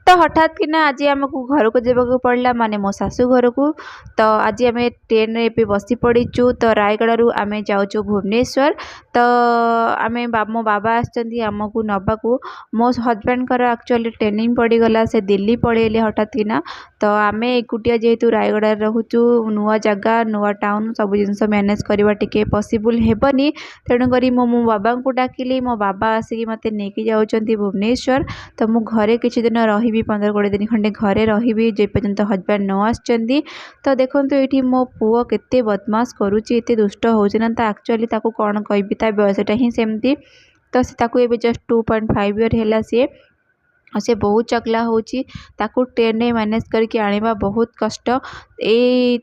तो हठात किना आज आमको घर को जावाक पड़ला माने मो शाशु घर को। तो आज आम ट्रेन रे भी बसी पड़ीचु। तो रायगड़ आम जाऊँ भुवनेश्वर। तो आम मो बाबा आमको नबाकू मो हजबैंड एक्चुअली ट्रेनिंग पड़गला से दिल्ली पलैले हठात किना। तो आम एकुटिया जेहेतु रायगड़ रोचु नुआ जगह नुआ टाउन सब जिनस मैनेज करवा टिके पॉसिबल हेबनी। तेणुक मो बाबा को डाकिली मो बाबा आसिक मत नहीं जाऊँच भुवनेश्वर। तो मु घरे किसी दिन रही 15-20 दिन खंडे घरे रही जे पर्यंत हजबैंड न आसचंदी। तो देखो ये मो पुओ केते बदमाश करुच्ची एते दुष्ट होउछि ना। तो एक्चुअली ताको कौन कहबी ता बयसटा ही सेमती। तो ताको एबे जस्ट 2.5 ईयर हैला से बहुत चगला होची। ताकू ट्रेन में मैनेज करके आनिबा बहुत कष्ट।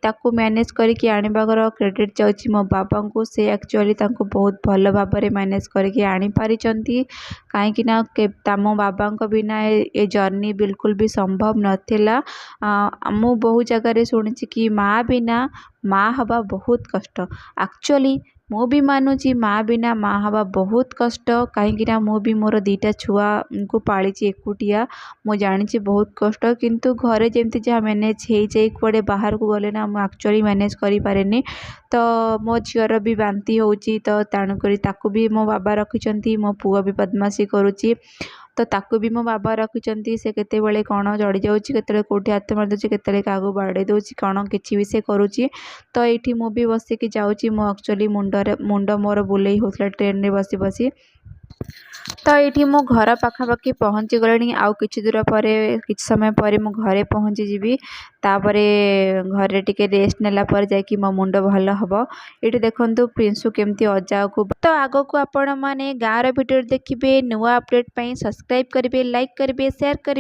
ताकू मैनेज करके आनिबार क्रेडिट जाउची मो बाबा को। से एक्चुअली ताको बहुत भल भाव में मैनेज करके आनी पारिचंती। कहीं ना मो बाबा बिना ये जर्नी बिल्कुल भी संभव नथिला। मु बहुत जगह शुणी कि माँ बिना माँ हवा बहुत कष्ट। एक्चुअली मु भी मानुची माँ बिना माँ हवा बहुत कष्ट। कहीं मु भी मोर 2टा छुआ को पाली एकुटिया मु जानी बहुत कष्ट। किंतु घरे जमती जहाँ मैनेज हो जाए कुआडे बाहर को गले ना मु एक्चुअली मैनेज करि पारेनी। तो मो झीर भी बांती होची। तो तेणुक ताकू भी मो बाबा रखिंट मो पुआ भी बदमाशी करुच्ची। तो ताकू भी मो बाबा रखिंट से केतेबेले कौन जड़ी जाऊँगी केते कौटी हाथ मारिदे केते क्या बाड़े दूसरी कौन कि भी से करुच्ची। तो ये मु भी बसिकी जाऊँगी मो एक्चुअली मुंड मोर बुले होता ट्रेन रे बसी बसी। तो ये मो घर पाखापाखि पहुँची गले। आउ किछि दूर पर किछि समय पर मो घरे पहुँची जीवी। तापरे घरे टिके रेस्ट नेला पर जाकि मो मुंड भल हम। ये देखो प्रिंसु केमती अजा को। तो आग को आपण माने गाँव भिडियो देखिए नुआ अपडेट सब्सक्राइब करेंगे लाइक करेंगे शेयर करेंगे।